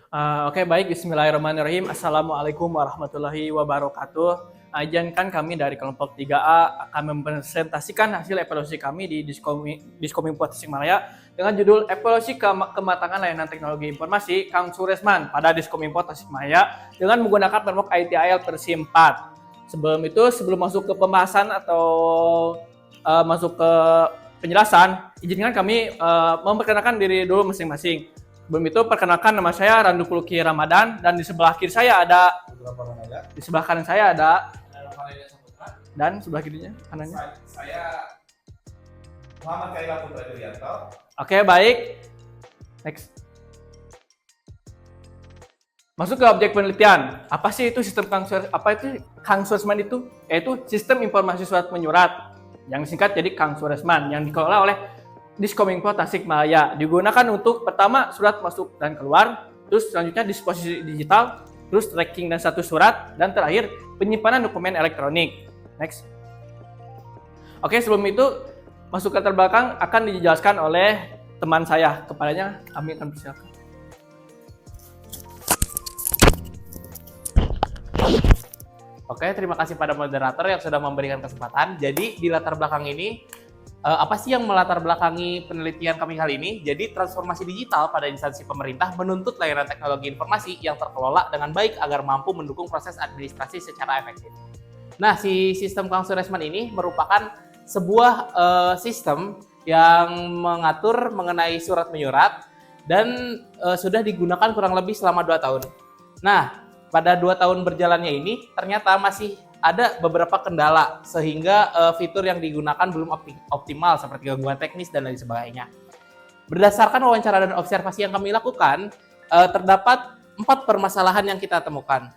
Oke, baik. Bismillahirrahmanirrahim. Assalamualaikum warahmatullahi wabarakatuh. Izinkan kami dari kelompok 3A akan mempresentasikan hasil evaluasi kami di Diskominfo Tasikmalaya dengan judul Evaluasi Kematangan Layanan Teknologi Informasi Kang Suresman pada Diskominfo Tasikmalaya dengan menggunakan framework ITIL versi 4. Sebelum masuk ke pembahasan atau masuk ke penjelasan, izinkan kami memperkenalkan diri dulu masing-masing. Sebelum itu perkenalkan, nama saya Randu Puluki Ramadan dan di sebelah kiri saya ada di sebelah kanan saya ada dan sebelah kirinya kanannya Saya Muhammad Kaila Putra Julianto. Oke, baik. Next. Masuk ke objek penelitian. Apa sih itu sistem Kang Suresman itu? Yaitu sistem informasi surat menyurat yang singkat jadi Kang Suresman yang dikelola oleh Diskominfo Tasikmalaya. Digunakan untuk pertama surat masuk dan keluar, terus selanjutnya disposisi digital, terus tracking dan status surat, dan terakhir penyimpanan dokumen elektronik. Next. Oke, sebelum itu masuk ke latar belakang akan dijelaskan oleh teman saya. Kepadanya kami akan persilakan. Oke, terima kasih pada moderator yang sudah memberikan kesempatan. Jadi di latar belakang ini, apa sih yang melatar belakangi penelitian kami kali ini? Jadi transformasi digital pada instansi pemerintah menuntut layanan teknologi informasi yang terkelola dengan baik agar mampu mendukung proses administrasi secara efektif. Nah, si sistem Kang Suresman ini merupakan sebuah sistem yang mengatur mengenai surat menyurat dan sudah digunakan kurang lebih selama 2 tahun. Nah, pada 2 tahun berjalannya ini ternyata masih ada beberapa kendala sehingga fitur yang digunakan belum optimal seperti gangguan teknis dan lain sebagainya. Berdasarkan wawancara dan observasi yang kami lakukan, terdapat 4 permasalahan yang kita temukan.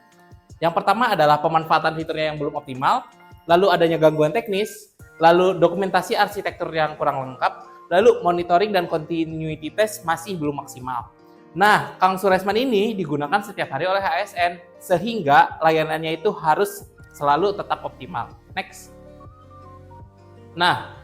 Yang pertama adalah pemanfaatan fiturnya yang belum optimal, lalu adanya gangguan teknis, lalu dokumentasi arsitektur yang kurang lengkap, lalu monitoring dan continuity test masih belum maksimal. Nah, Kang Suresman ini digunakan setiap hari oleh ASN, sehingga layanannya itu harus selalu tetap optimal. Next. Nah,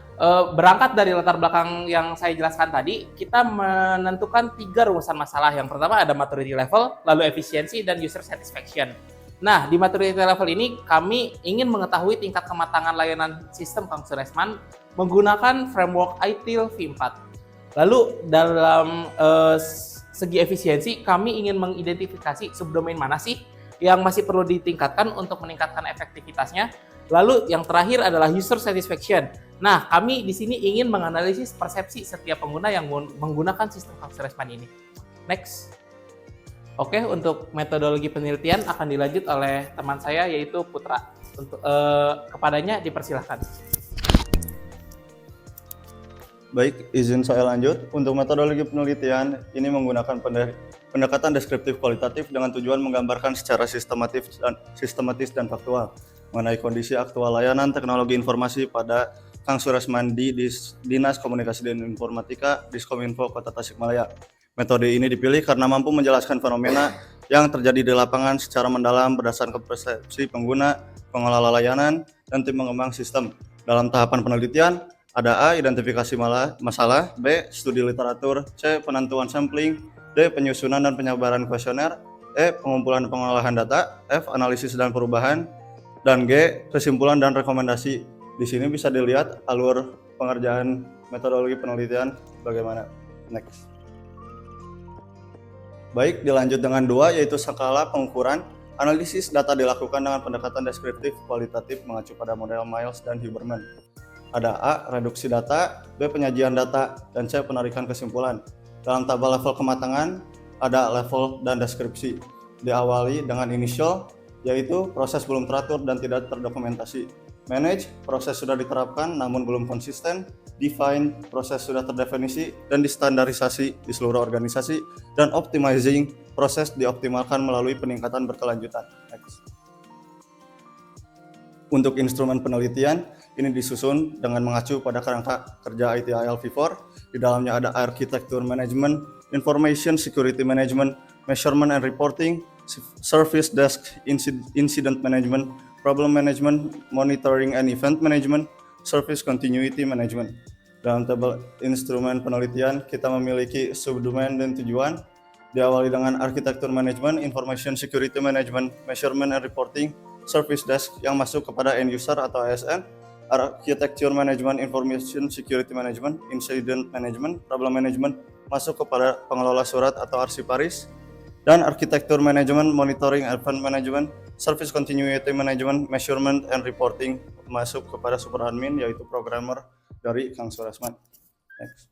berangkat dari latar belakang yang saya jelaskan tadi, kita menentukan 3 rumusan masalah. Yang pertama ada maturity level, lalu efisiensi, dan user satisfaction. Nah, di maturity level ini kami ingin mengetahui tingkat kematangan layanan sistem Kang Suresman menggunakan framework ITIL v4. Lalu dalam segi efisiensi, kami ingin mengidentifikasi subdomain mana sih yang masih perlu ditingkatkan untuk meningkatkan efektivitasnya. Lalu yang terakhir adalah user satisfaction. Nah, kami di sini ingin menganalisis persepsi setiap pengguna yang menggunakan sistem Kang Suresman ini. Next. Oke, untuk metodologi penelitian akan dilanjut oleh teman saya yaitu Putra. Untuk kepadanya dipersilahkan. Baik, izin saya lanjut. Untuk metodologi penelitian, ini menggunakan pendekatan deskriptif kualitatif dengan tujuan menggambarkan secara sistematis dan faktual mengenai kondisi aktual layanan teknologi informasi pada Kang Suresman di Dinas Komunikasi dan Informatika Diskominfo Kota Tasikmalaya. Metode ini dipilih karena mampu menjelaskan fenomena yang terjadi di lapangan secara mendalam berdasarkan persepsi pengguna, pengelola layanan, dan tim pengembang sistem. Dalam tahapan penelitian, ada A. Identifikasi masalah, B. Studi literatur, C. Penentuan sampling, D. Penyusunan dan penyebaran kuesioner, E. Pengumpulan dan pengolahan data, F. Analisis dan perubahan, dan G. Kesimpulan dan rekomendasi. Di sini bisa dilihat alur pengerjaan metodologi penelitian bagaimana. Next. Baik, dilanjut dengan 2, yaitu skala pengukuran. Analisis data dilakukan dengan pendekatan deskriptif kualitatif mengacu pada model Miles dan Huberman. Ada A. Reduksi data, B. Penyajian data, dan C. Penarikan kesimpulan. Dalam tabel level kematangan, ada level dan deskripsi. Diawali dengan initial, yaitu proses belum teratur dan tidak terdokumentasi. Manage, proses sudah diterapkan namun belum konsisten. Define, proses sudah terdefinisi dan distandarisasi di seluruh organisasi. Dan optimizing, proses dioptimalkan melalui peningkatan berkelanjutan. Next. Untuk instrumen penelitian, ini disusun dengan mengacu pada kerangka kerja ITIL v4. Di dalamnya ada architecture management, information security management, measurement and reporting, service desk incident management, problem management, monitoring and event management, service continuity management. Dalam tabel instrumen penelitian, kita memiliki subdomain dan tujuan. Diawali dengan arsitektur manajemen, information security management, measurement and reporting, service desk yang masuk kepada end user atau ASN, arsitektur manajemen, information security management, incident management, problem management masuk kepada pengelola surat atau arsiparis, dan arsitektur manajemen, monitoring, event management, service continuity management, measurement and reporting masuk kepada super admin yaitu programmer dari Kang Suresman. Next.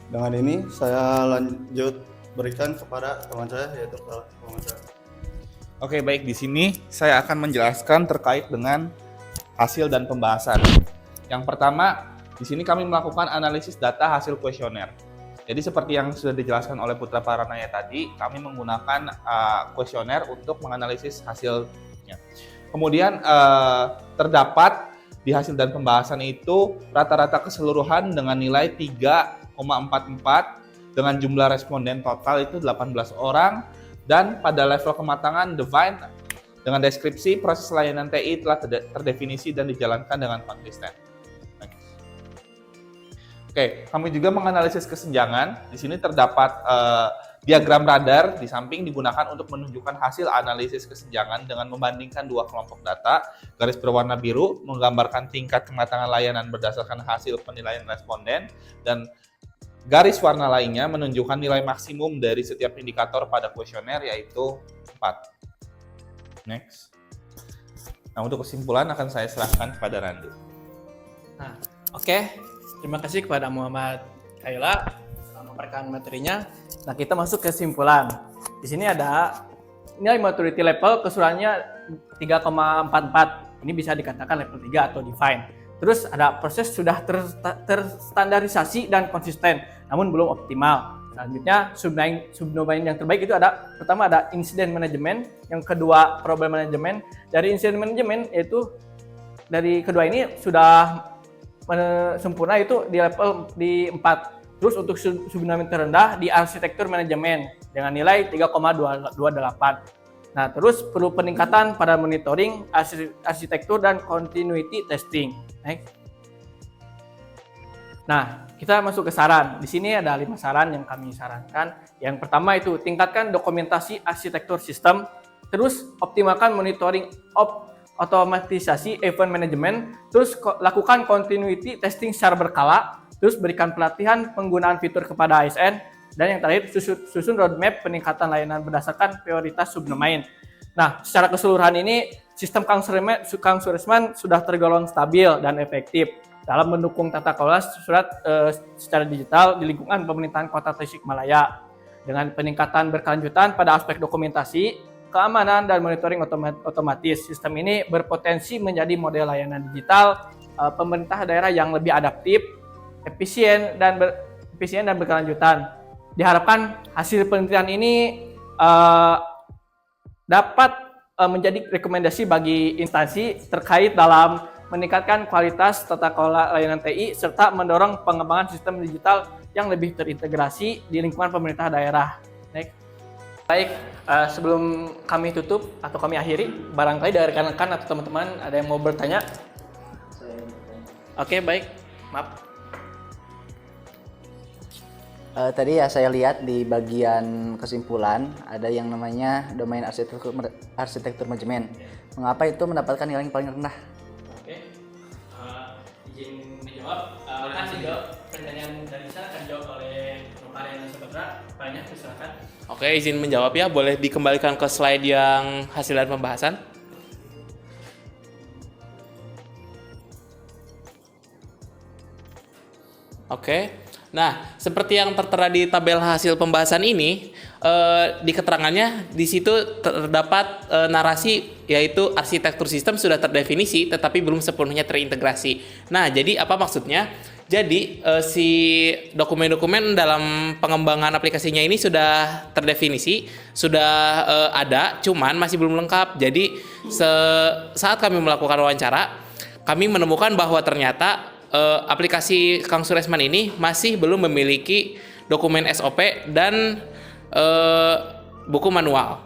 Dengan ini saya lanjut berikan kepada teman saya yaitu teman saya. Oke, baik, di sini saya akan menjelaskan terkait dengan hasil dan pembahasan. Yang pertama, di sini kami melakukan analisis data hasil kuesioner. Jadi seperti yang sudah dijelaskan oleh Putra Paranaya tadi, kami menggunakan kuesioner untuk menganalisis hasilnya. Kemudian terdapat di hasil dan pembahasan itu rata-rata keseluruhan dengan nilai 3,44 dengan jumlah responden total itu 18 orang, dan pada level kematangan define dengan deskripsi proses layanan TI telah terdefinisi dan dijalankan dengan konsisten. Oke, kami juga menganalisis kesenjangan. Di sini terdapat diagram radar di samping digunakan untuk menunjukkan hasil analisis kesenjangan dengan membandingkan dua kelompok data. Garis berwarna biru menggambarkan tingkat kematangan layanan berdasarkan hasil penilaian responden, dan garis warna lainnya menunjukkan nilai maksimum dari setiap indikator pada kuesioner yaitu 4. Next. Nah, untuk kesimpulan akan saya serahkan kepada Randu. Nah, oke. Terima kasih kepada Muhammad Khaila telah memaparkan materinya. Nah, kita masuk ke kesimpulan. Di sini ada nilai maturity level keseluruhannya 3,44. Ini bisa dikatakan level 3 atau define. Terus ada proses sudah terstandarisasi dan konsisten, namun belum optimal. Selanjutnya subdomain yang terbaik itu ada, pertama ada incident management, yang kedua problem management. Dari incident management yaitu dari kedua ini sudah sempurna itu di level di 4. Terus untuk subdomain terendah di arsitektur manajemen dengan nilai 3,228. Nah, terus perlu peningkatan pada monitoring, arsitektur dan continuity testing. Next. Nah, kita masuk ke saran. Di sini ada 5 saran yang kami sarankan. Yang pertama itu tingkatkan dokumentasi arsitektur sistem, terus optimalkan monitoring otomatisasi event management, terus lakukan continuity testing secara berkala, terus berikan pelatihan penggunaan fitur kepada ASN, dan yang terakhir susun roadmap peningkatan layanan berdasarkan prioritas subdomain. Nah, secara keseluruhan ini sistem Kang Suresman sudah tergolong stabil dan efektif dalam mendukung tata kelola surat secara digital di lingkungan pemerintahan Kota Tasikmalaya dengan peningkatan berkelanjutan pada aspek dokumentasi, keamanan dan monitoring otomatis. Sistem ini berpotensi menjadi model layanan digital pemerintah daerah yang lebih adaptif, efisien dan berkelanjutan. Diharapkan hasil penelitian ini dapat menjadi rekomendasi bagi instansi terkait dalam meningkatkan kualitas tata kelola layanan TI serta mendorong pengembangan sistem digital yang lebih terintegrasi di lingkungan pemerintah daerah. Next. Baik, sebelum kami tutup atau kami akhiri, barangkali dari rekan-rekan atau teman-teman ada yang mau bertanya? Oke, baik. Maaf. Tadi ya saya lihat di bagian kesimpulan ada yang namanya domain arsitektur manajemen. Mengapa itu mendapatkan nilai yang paling rendah? Oke, izin menjawab. Kan dijawab pertanyaan dari saya akan dijawab oleh Nopariana Saputra. Banyak, silakan. Oke, izin menjawab ya. Boleh dikembalikan ke slide yang hasil dan pembahasan. Oke. Nah, seperti yang tertera di tabel hasil pembahasan ini, di keterangannya di situ terdapat narasi yaitu arsitektur sistem sudah terdefinisi tetapi belum sepenuhnya terintegrasi. Nah, jadi apa maksudnya? Jadi si dokumen-dokumen dalam pengembangan aplikasinya ini sudah terdefinisi, sudah ada, cuman masih belum lengkap. Jadi saat kami melakukan wawancara, kami menemukan bahwa ternyata aplikasi Kang Suresman ini masih belum memiliki dokumen SOP dan buku manual.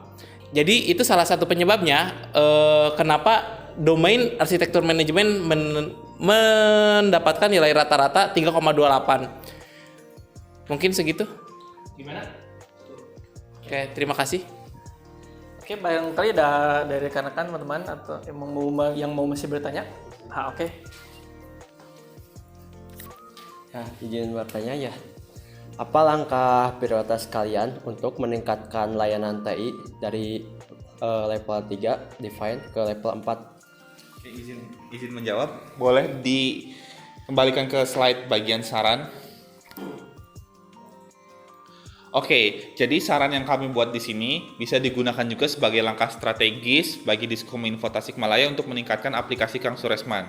Jadi itu salah satu penyebabnya kenapa domain arsitektur manajemen mendapatkan nilai rata-rata 3,28. Mungkin segitu. Gimana? Oke, terima kasih. Oke, barangkali ada dari rekan-rekan teman-teman atau yang mau masih bertanya. Oke. Ya, izin bertanya ya. Apa langkah prioritas kalian untuk meningkatkan layanan TI dari level 3 define ke level 4? Oke, izin menjawab. Boleh dikembalikan ke slide bagian saran. Oke, jadi saran yang kami buat di sini bisa digunakan juga sebagai langkah strategis bagi Diskominfo Tasikmalaya untuk meningkatkan aplikasi Kang Suresman.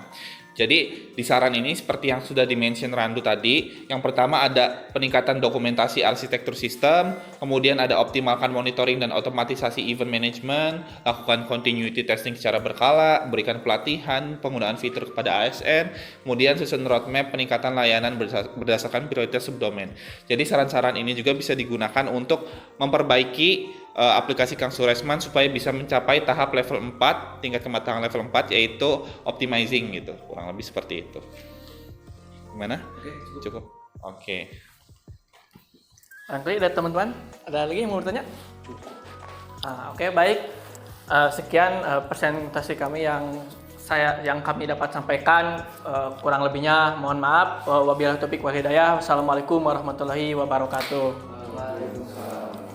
Jadi di saran ini seperti yang sudah di-mention Randu tadi, yang pertama ada peningkatan dokumentasi arsitektur sistem, kemudian ada optimalkan monitoring dan otomatisasi event management, lakukan continuity testing secara berkala, berikan pelatihan, penggunaan fitur kepada ASN, kemudian susun roadmap peningkatan layanan berdasarkan prioritas subdomain. Jadi saran-saran ini juga bisa digunakan untuk memperbaiki aplikasi Kang Suresman supaya bisa mencapai tahap level 4, tingkat kematangan level 4 yaitu optimizing gitu. Kurang lebih seperti itu. Gimana? Oke, cukup. Oke. Barangkali ada teman-teman, ada lagi yang mau bertanya? Oke, baik. Sekian presentasi kami yang kami dapat sampaikan. Kurang lebihnya mohon maaf. Wabillahi taufiq wal hidayah. Wassalamualaikum warahmatullahi wabarakatuh. Waalaikumsalam.